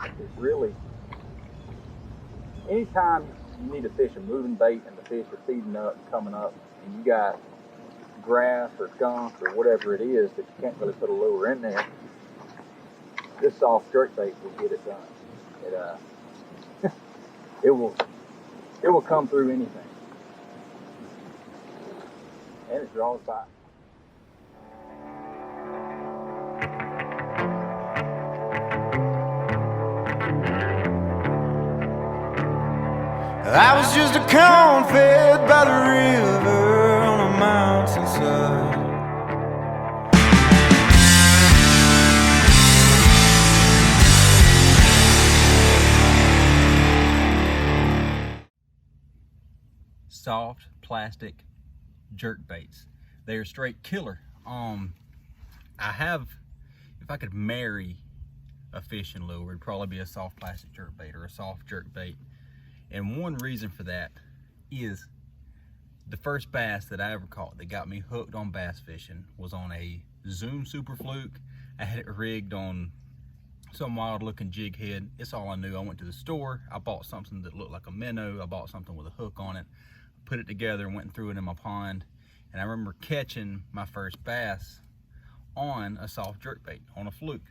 is really, anytime you need to fish a moving bait and the fish are feeding up and coming up, and you got grass or skunk or whatever it is that you can't really put a lure in there, this soft jerkbait will get it done. It will come through anything, and it draws by. I was just a corn fed by the river on a mountainside. Soft plastic jerk baits. They're straight killer. If I could marry a fishing lure, it'd probably be a soft plastic jerk bait or a soft jerk bait. And one reason for that is the first bass that I ever caught that got me hooked on bass fishing was on a Zoom Super Fluke. I had it rigged on some wild looking jig head. It's all I knew. I went to the store, I bought something that looked like a minnow, I bought something with a hook on it, put it together and went and threw it in my pond. And I remember catching my first bass on a soft jerkbait, on a fluke.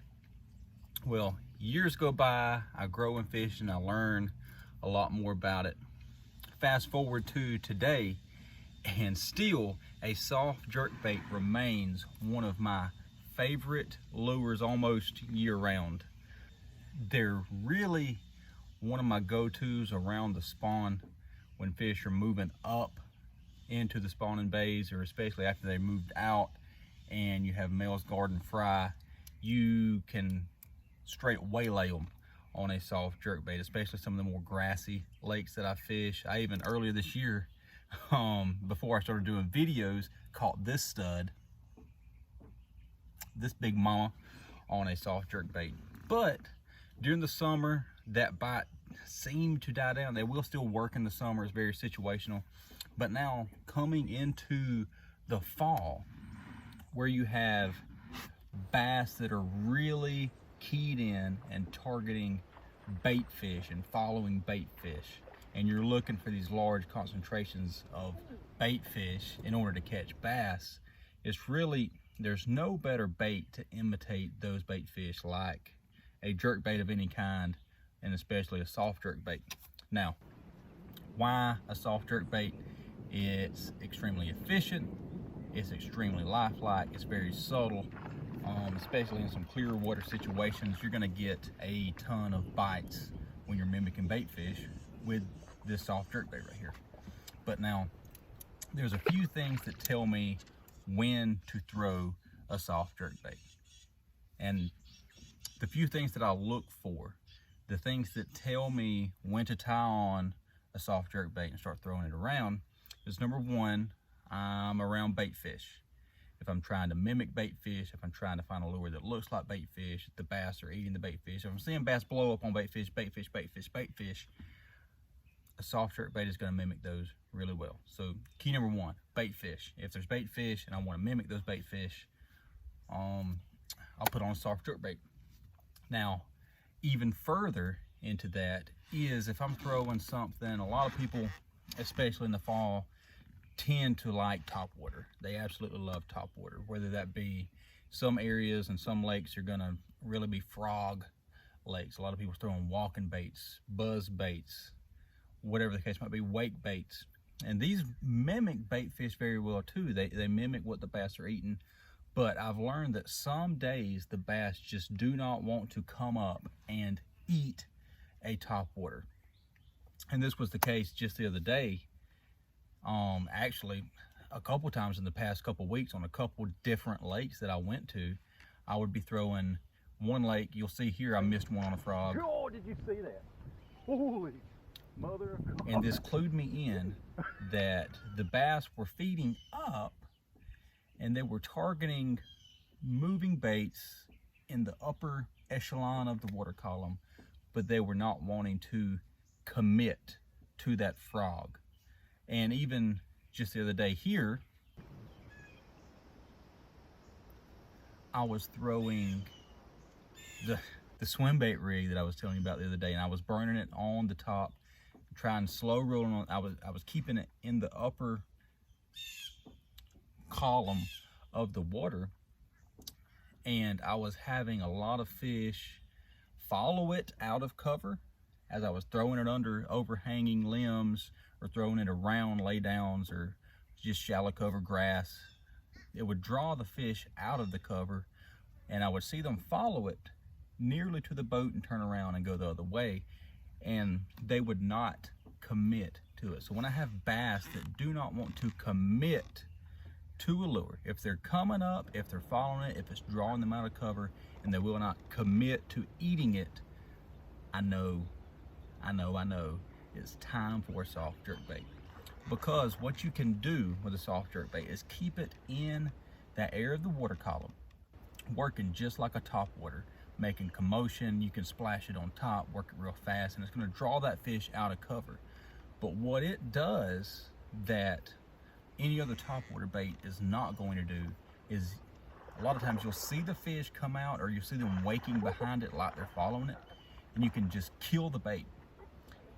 Well, years go by, I grow in fishing, I learn a lot more about it. Fast forward to today, and still a soft jerkbait remains one of my favorite lures almost year-round. They're really one of my go-tos around the spawn when fish are moving up into the spawning bays, or especially after they moved out and you have males guarding fry. You can straight waylay them on a soft jerkbait, especially some of the more grassy lakes that I fish. I even earlier this year, before I started doing videos, caught this stud, this big mama, on a soft jerkbait. But during the summer, that bite seemed to die down. They will still work in the summer, it's very situational. But now coming into the fall, where you have bass that are really keyed in and targeting bait fish and following bait fish, and you're looking for these large concentrations of bait fish in order to catch bass, it's really, there's no better bait to imitate those bait fish like a jerk bait of any kind, and especially a soft jerk bait. Now, why a soft jerk bait? It's extremely efficient, it's extremely lifelike, it's very subtle. Especially in some clear water situations, you're gonna get a ton of bites when you're mimicking bait fish with this soft jerkbait right here. But now, there's a few things that tell me when to throw a soft jerkbait. And the few things that I look for, the things that tell me when to tie on a soft jerkbait and start throwing it around, is number one, I'm around bait fish. If I'm trying to mimic bait fish, if I'm trying to find a lure that looks like bait fish, if the bass are eating the bait fish, if I'm seeing bass blow up on bait fish, a soft jerkbait is going to mimic those really well. So key number one, bait fish. If there's bait fish and I want to mimic those bait fish, I'll put on a soft jerkbait. Now, even further into that is if I'm throwing something, a lot of people, especially in the fall, tend to like topwater. They absolutely love topwater, whether that be some areas and some lakes are gonna really be frog lakes. A lot of people are throwing walking baits, buzz baits, whatever the case might be, wake baits. And these mimic bait fish very well too. They mimic what the bass are eating, but I've learned that some days the bass just do not want to come up and eat a topwater. And this was the case just the other day. Actually, a couple times in the past couple weeks on a couple different lakes that I went to, I would be throwing one lake. You'll see here I missed one on a frog. Oh, did you see that? Holy mother of God. And this clued me in that the bass were feeding up and they were targeting moving baits in the upper echelon of the water column, but they were not wanting to commit to that frog. And even just the other day here, I was throwing the swim bait rig that I was telling you about the other day, and I was burning it on the top, trying slow rolling on. I was keeping it in the upper column of the water, and I was having a lot of fish follow it out of cover as I was throwing it under overhanging limbs or throwing it around laydowns or just shallow cover grass. It would draw the fish out of the cover, and I would see them follow it nearly to the boat and turn around and go the other way, and they would not commit to it. So when I have bass that do not want to commit to a lure, if they're coming up, if they're following it, if it's drawing them out of cover, and they will not commit to eating it, I know it's time for a soft jerkbait. Because what you can do with a soft jerkbait is keep it in that area of the water column, working just like a top water, making commotion. You can splash it on top, work it real fast, and it's going to draw that fish out of cover. But what it does that any other top water bait is not going to do is a lot of times you'll see the fish come out, or you'll see them waking behind it like they're following it, and you can just kill the bait.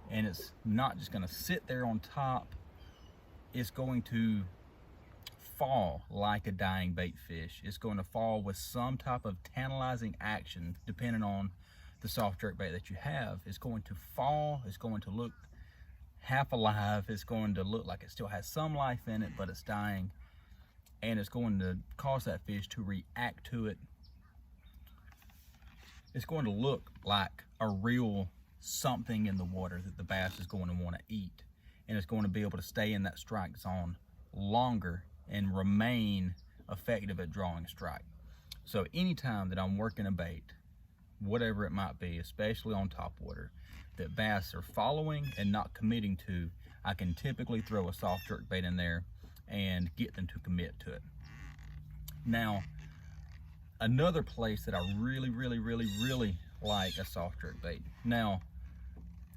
And it's not just going to sit there on top. It's going to fall like a dying bait fish. It's going to fall with some type of tantalizing action, depending on the soft jerkbait that you have. It's going to fall. It's going to look half alive. It's going to look like it still has some life in it, but it's dying. And it's going to cause that fish to react to it. It's going to look like a real something in the water that the bass is going to want to eat. And it's going to be able to stay in that strike zone longer and remain effective at drawing a strike. So anytime that I'm working a bait, whatever it might be, especially on top water, that bass are following and not committing to, I can typically throw a soft jerkbait in there and get them to commit to it. Now, another place that I really like a soft jerkbait. Now,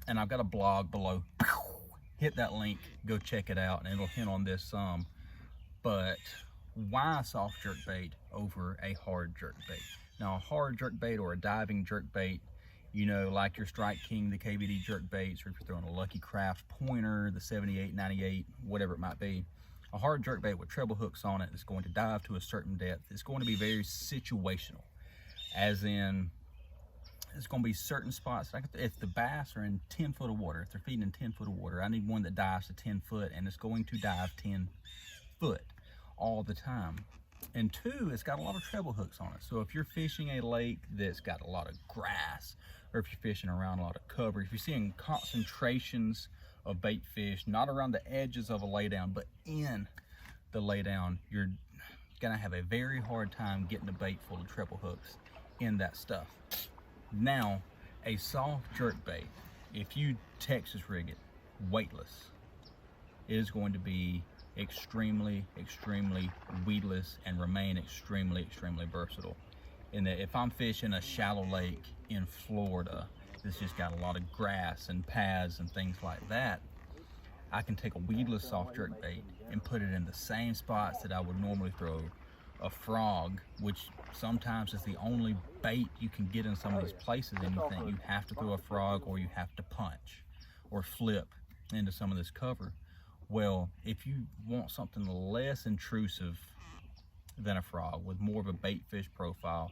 and I've got a blog below. Hit that link, go check it out, and it'll hint on this some. But why a soft jerkbait over a hard jerkbait? Now, a hard jerkbait or a diving jerkbait, you know, like your Strike King, the KVD jerkbaits, or if you're throwing a Lucky Craft pointer, the 78, 98, whatever it might be, a hard jerkbait with treble hooks on it is going to dive to a certain depth. It's going to be very situational, as in, it's going to be certain spots. Like if the bass are in 10 foot of water, if they're feeding in 10 foot of water, I need one that dives to 10 foot, and it's going to dive 10 foot all the time. And two, it's got a lot of treble hooks on it. So if you're fishing a lake that's got a lot of grass, or if you're fishing around a lot of cover, if you're seeing concentrations of bait fish, not around the edges of a laydown, but in the laydown, you're gonna have a very hard time getting a bait full of treble hooks in that stuff. Now, a soft jerkbait, if you Texas rig it weightless, it is going to be extremely weedless and remain extremely versatile. In that if I'm fishing a shallow lake in Florida that's just got a lot of grass and paths and things like that, I can take a weedless soft jerkbait and put it in the same spots that I would normally throw a frog, which sometimes is the only bait you can get in some of these places, and you think you have to throw a frog or you have to punch or flip into some of this cover. Well, if you want something less intrusive than a frog with more of a bait fish profile,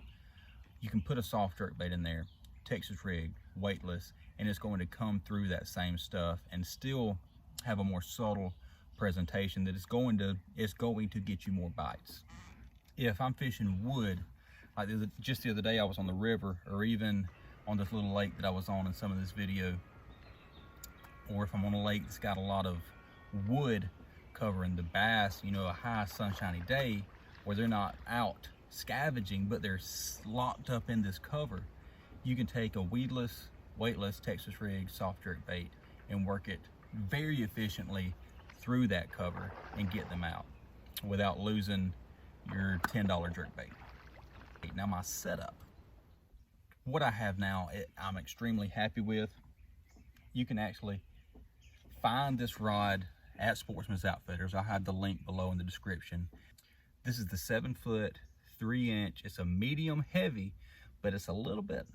you can put a soft jerkbait in there, Texas rig, weightless, and it's going to come through that same stuff and still have a more subtle presentation that is going to get you more bites. If I'm fishing wood, like just the other day I was on the river, or even on this little lake that I was on in some of this video, or if I'm on a lake that's got a lot of wood covering the bass, you know, a high sunshiny day where they're not out scavenging but they're locked up in this cover, you can take a weedless, weightless Texas rig soft jerkbait and work it very efficiently through that cover and get them out without losing your $10 jerkbait. Now my setup, what I have now, I'm extremely happy with. You can actually find this rod at Sportsman's Outfitters. I'll have the link below in the description. This is the 7 foot 3 inch. It's a medium heavy, but it's a little bit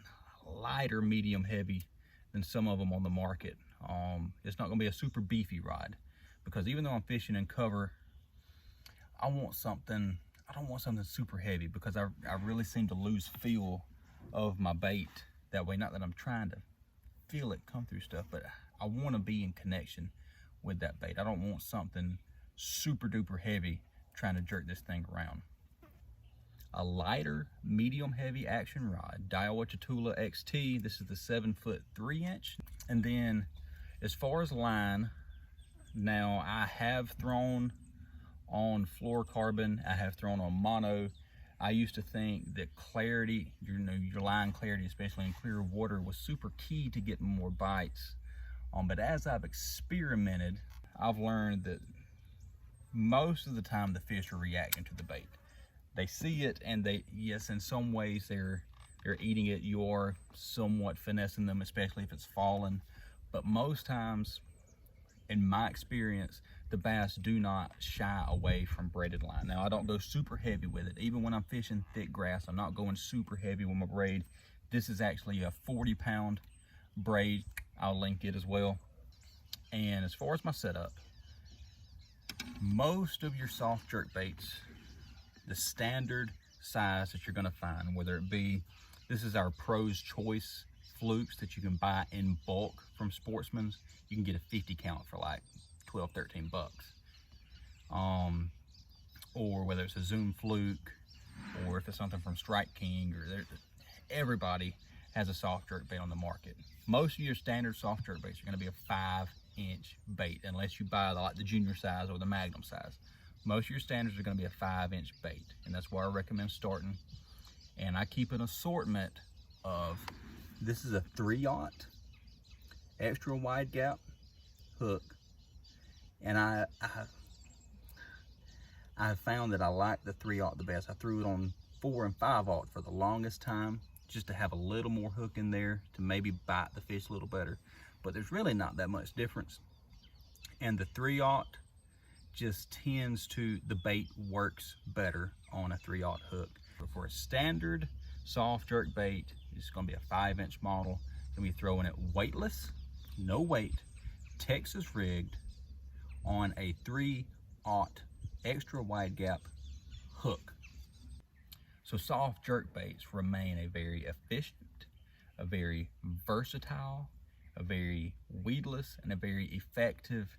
lighter medium heavy than some of them on the market. It's not gonna be a super beefy rod, because even though I'm fishing in cover, I don't want something super heavy, because I really seem to lose feel of my bait that way. Not that I'm trying to feel it come through stuff, but I want to be in connection with that bait. I don't want something super duper heavy trying to jerk this thing around. A lighter medium heavy action rod, Daiwa Chatula XT. This is the 7-foot 3-inch. And then as far as line, now I have thrown on fluorocarbon, I have thrown on mono. I used to think that clarity, your line clarity, especially in clear water, was super key to getting more bites. But as I've experimented, I've learned that most of the time the fish are reacting to the bait. They see it, and yes, in some ways they're eating it. You're somewhat finessing them, especially if it's falling. But most times, in my experience, the bass do not shy away from braided line. Now, I don't go super heavy with it. Even when I'm fishing thick grass, I'm not going super heavy with my braid. This is actually a 40-pound braid. I'll link it as well. And as far as my setup, most of your soft jerk baits, the standard size that you're gonna find, whether it be, this is our Pro's Choice flukes that you can buy in bulk from Sportsman. You can get a 50 count for like 12, 13 bucks. Or whether it's a Zoom Fluke, or if it's something from Strike King, or everybody has a soft jerk bait on the market. Most of your standard soft jerk baits are gonna be a 5-inch bait, unless you buy the junior size or the Magnum size. Most of your standards are gonna be a 5-inch bait, and that's where I recommend starting. And I keep an assortment of, this is a 3/0 extra wide gap hook, and I found that I like the 3/0 the best. I threw it on 4 and 5/0 for the longest time, just to have a little more hook in there to maybe bite the fish a little better. But there's really not that much difference. And the 3/0 just tends to, the bait works better on a 3/0 hook. But for a standard soft jerk bait, it's gonna be a 5-inch model. And we throwing it weightless, no weight, Texas rigged, on a 3/0 extra wide gap hook. So soft jerk baits remain a very efficient, a very versatile, a very weedless, and a very effective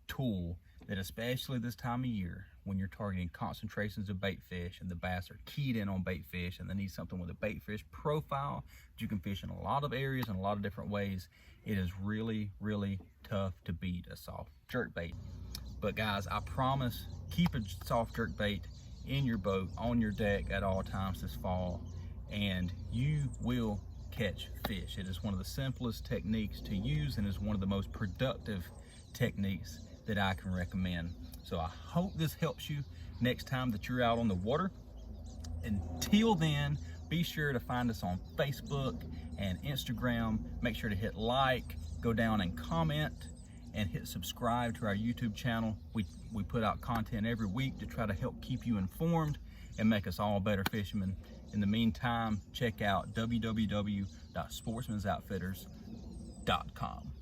tool that, especially this time of year, when you're targeting concentrations of bait fish and the bass are keyed in on bait fish and they need something with a bait fish profile that you can fish in a lot of areas in a lot of different ways, it is really, really tough to beat a soft jerk bait. But guys, I promise, keep a soft jerk bait in your boat, on your deck at all times this fall, and you will catch fish. It is one of the simplest techniques to use, and is one of the most productive techniques that I can recommend. So I hope this helps you next time that you're out on the water. Until then, be sure to find us on Facebook and Instagram. Make sure to hit like, go down and comment, and hit subscribe to our YouTube channel. We put out content every week to try to help keep you informed and make us all better fishermen. In the meantime, check out www.sportsmansoutfitters.com.